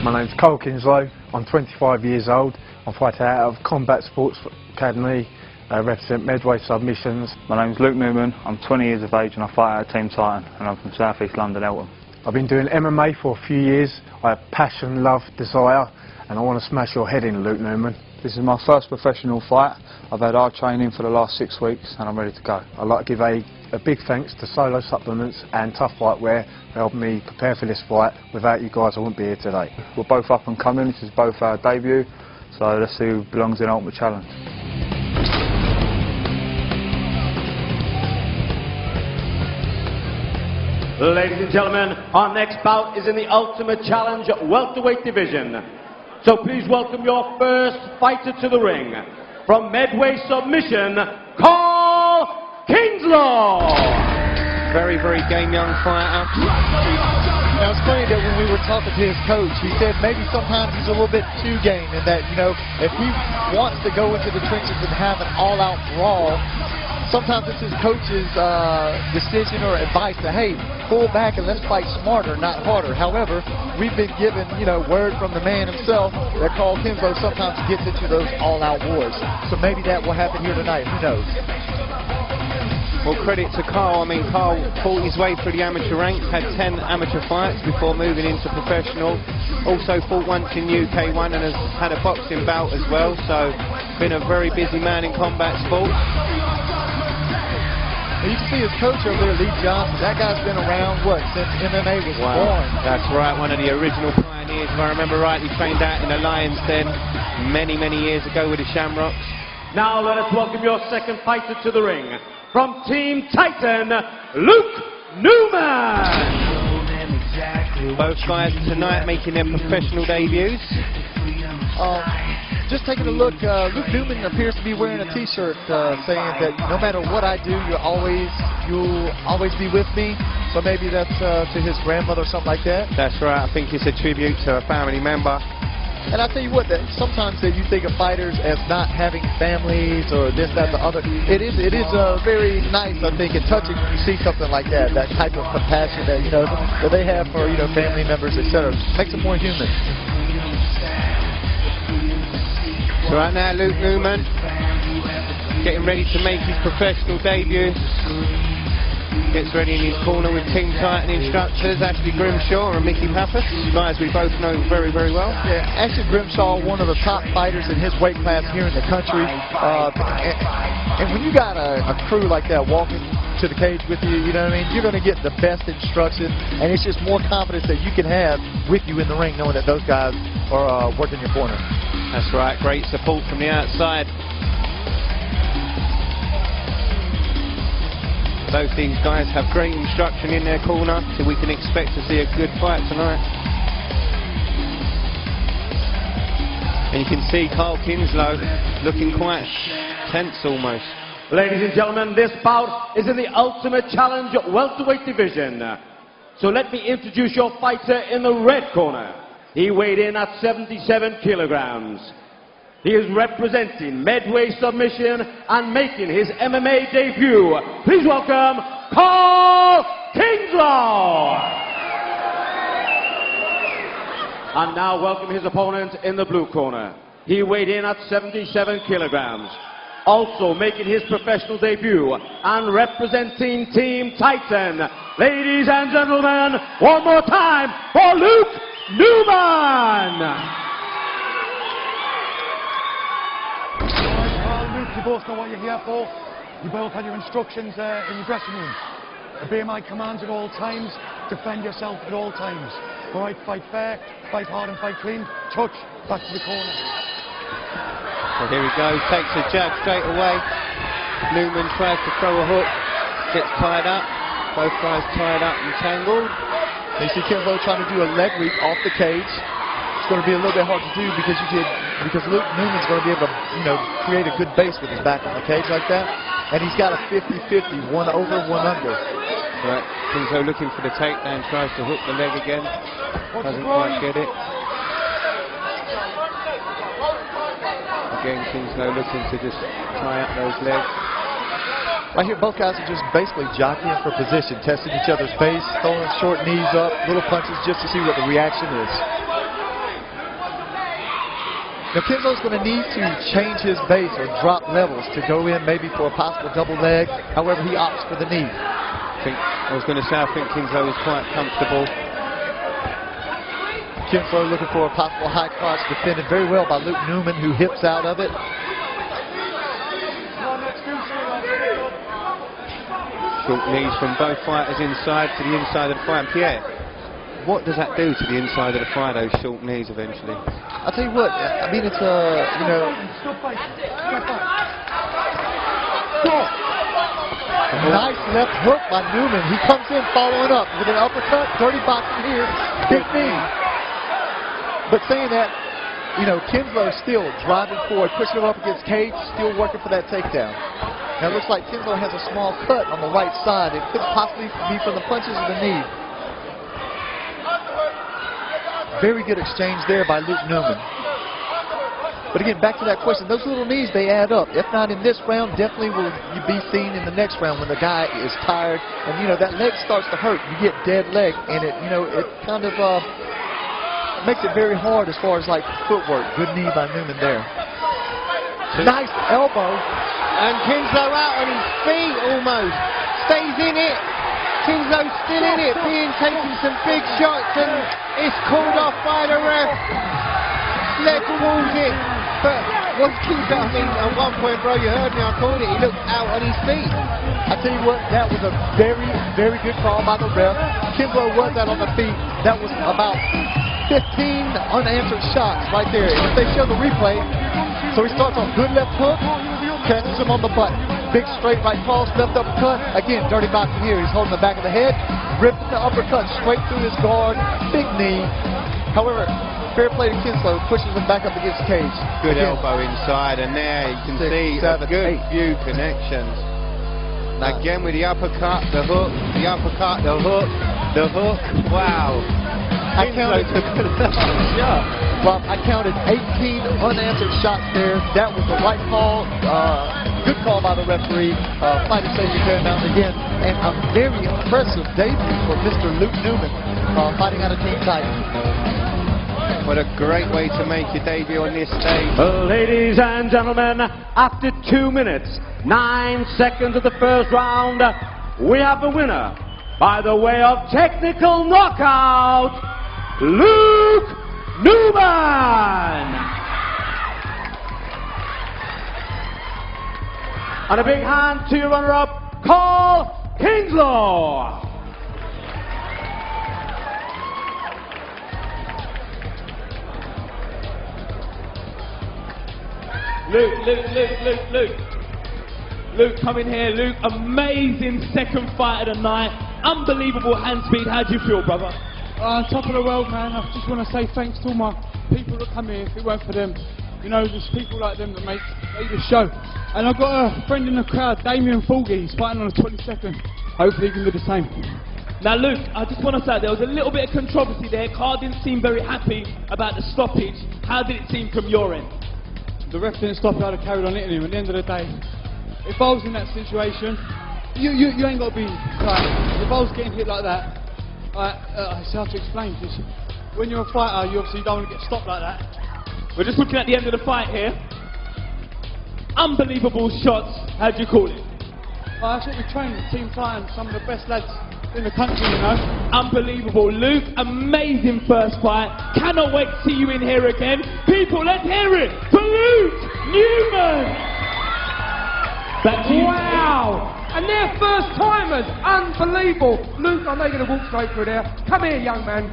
My name's Cark Kinslow. I'm 25 years old. I'm fighting out of Combat Sports Academy, represent Medway Submissions. My name's Newman. I'm 20 years of age and I fight out of Team Titan, and I'm from South East London, Eltham. I've been doing MMA for a few years. I have passion, love, desire, and I want to smash your head in, Newman. This is my first professional fight. I've had hard training for the last 6 weeks and I'm ready to go. I'd like to give a big thanks to Solo Supplements and Tough Fight Wear for helping me prepare for this fight. Without you guys I wouldn't be here today. We're both up and coming. This is both our debut, so let's see who belongs in Ultimate Challenge. Ladies and gentlemen, our next bout is in the Ultimate Challenge welterweight division. So please welcome your first fighter to the ring. From Medway Submission, Cark Kinslow. Very, very game young fighter. Now it's funny that when we were talking to his coach, he said maybe sometimes he's a little bit too game, and that, you know, if he wants to go into the trenches and have an all-out brawl, sometimes it's his coach's decision or advice to, hey, pull back and let's fight smarter, not harder. However, we've been given, you know, word from the man himself that Cark Kinslow sometimes gets into those all-out wars. So maybe that will happen here tonight. Who knows? Well, credit to Carl. I mean, Carl fought his way through the amateur ranks, had 10 amateur fights before moving into professional. Also fought once in UK 1 and has had a boxing bout as well. So, been a very busy man in combat sports. You can see his coach over there, Lee Johnson. That guy's been around, what, since MMA was born. That's right, one of the original pioneers. If I remember rightly, trained out in the Lions Den many, many years ago with the Shamrocks. Now let us welcome your second fighter to the ring. From Team Titan, Newman. Both guys tonight making their professional debuts. Just taking a look, Newman appears to be wearing a T-shirt saying that no matter what I do, you'll always be with me. So maybe that's to his grandmother or something like that. That's right. I think it's a tribute to a family member. And I tell you what, that sometimes that you think of fighters as not having families or this, that, the other. It is very nice, I think, and touching when you see something like that. That type of compassion that, you know, that they have for, you know, family members, etc. Makes them more human. So right now, Newman getting ready to make his professional debut. Gets ready in his corner with Team Titan instructors Ashley Grimshaw and Mickey Pappas, guys we both know very, very well. Yeah, Ashley Grimshaw, one of the top fighters in his weight class here in the country. And when you got a crew like that walking to the cage with you, you know what I mean, you're going to get the best instruction, and it's just more confidence that you can have with you in the ring, knowing that those guys are working your corner. That's right, great support from the outside. Both these guys have great instruction in their corner, so we can expect to see a good fight tonight. And you can see Cark Kinslow looking quite tense almost. Ladies and gentlemen, this bout is in the Ultimate Challenge welterweight division. So let me introduce your fighter in the red corner. He weighed in at 77 kilograms. He is representing Medway Submission and making his MMA debut. Please welcome Cark Kinslow. And now welcome his opponent in the blue corner. He weighed in at 77 kilograms. Also making his professional debut and representing Team Titan. Ladies and gentlemen, one more time for Newman. You both know what you're here for. You both had your instructions in your dressing room. Obey my commands at all times. Defend yourself at all times. All right, fight fair, fight hard and fight clean. Touch, back to the corner. So here he goes, takes a jab straight away. Newman tries to throw a hook, gets tied up. Both guys tied up and tangled. You see Kinslow trying to do a leg sweep off the cage. It's going to be a little bit hard to do because Newman's going to be able to, you know, create a good base with his back on the cage like that. And he's got a 50-50, one over, one under. Right, Kinslow looking for the takedown, tries to hook the leg again. Doesn't quite get it. Again, Kinslow looking to just tie up those legs. Right here, both guys are just basically jockeying for position, testing each other's pace, throwing short knees up, little punches just to see what the reaction is. Now, Kinslow's going to need to change his base or drop levels to go in maybe for a possible double leg. However, he opts for the knee. I was going to say, I think Kinslow was quite comfortable. Kinslow looking for a possible high crotch, defended very well by Luke Newman, who hips out of it. Short knees from both fighters inside to the inside of the fight. And Pierre, what does that do to the inside of the fight, those short knees eventually? I'll tell you what, I mean, it's you know... Nice left hook by Newman. He comes in following up with an uppercut, dirty boxing here, big knee. But saying that, you know, Kinslow still driving forward, pushing him up against cage, still working for that takedown. Now it looks like Kinslow has a small cut on the right side. It could possibly be from the punches of the knee. Very good exchange there by Luke Newman. But again, back to that question, those little knees, they add up. If not in this round, definitely will you be seen in the next round when the guy is tired. And, you know, that leg starts to hurt. You get dead leg, and it, you know, it kind of makes it very hard as far as, like, footwork. Good knee by Newman there. Nice elbow. And Kinslow out on his feet almost. Stays in it. Kinslow's still in it, taking some big shots, and it's called off by the ref. Leg towards it. But what Kinslow, I mean, at one point, bro, you heard me, I called it, he looked out on his feet. I tell you what, that was a very, very good call by the ref. Kinslow was out on the feet. That was about 15 unanswered shots right there. And if they show the replay, so he starts on good left hook, catches him on the butt. Big straight right cross, left uppercut. Again, dirty boxing here. He's holding the back of the head, ripping the uppercut straight through his guard. Big knee. However, fair play to Kinslow, pushes him back up against cage. Good elbow inside, and there you can see a good few connections. Nice. Again with the uppercut, the hook, the uppercut, the hook, the hook. Wow. I counted, well, I counted 18 unanswered shots there. That was the right call. Good call by the referee. Fighting safety paramount again. And a very impressive debut for Mr. Luke Newman, fighting out of Team Titan. What a great way to make your debut on this stage. Ladies and gentlemen, after 2 minutes, 9 seconds of the first round, we have the winner by the way of technical knockout, Luke Newman. And a big hand to your runner-up, Cark Kinslow. Luke, come in here. Luke, amazing second fight of the night. Unbelievable hand speed. How do you feel, brother? Top of the world, man. I just want to say thanks to all my people that come here. If it weren't for them, you know, just people like them that make the show. And I've got a friend in the crowd, Damien Fulgi. He's fighting on the 22nd. Hopefully he can do the same. Now, Luke, I just want to say there was a little bit of controversy there. Carl didn't seem very happy about the stoppage. How did it seem from your end? The ref didn't stop it. I'd have carried on hitting him. At the end of the day, if I was in that situation, you ain't got to be like, if I was getting hit like that, it's hard to explain, because when you're a fighter, you obviously don't want to get stopped like that. We're just looking at the end of the fight here. Unbelievable shots. How do you call it? That's what we train with Team Titan, some of the best lads in the country, you know. Unbelievable. Luke, amazing first fight. Cannot wait to see you in here again. People, let's hear it for Luke Newman. Back to you. Wow. And they're first timers. Unbelievable. Luke, I know you're going to walk straight through there. Come here, young man.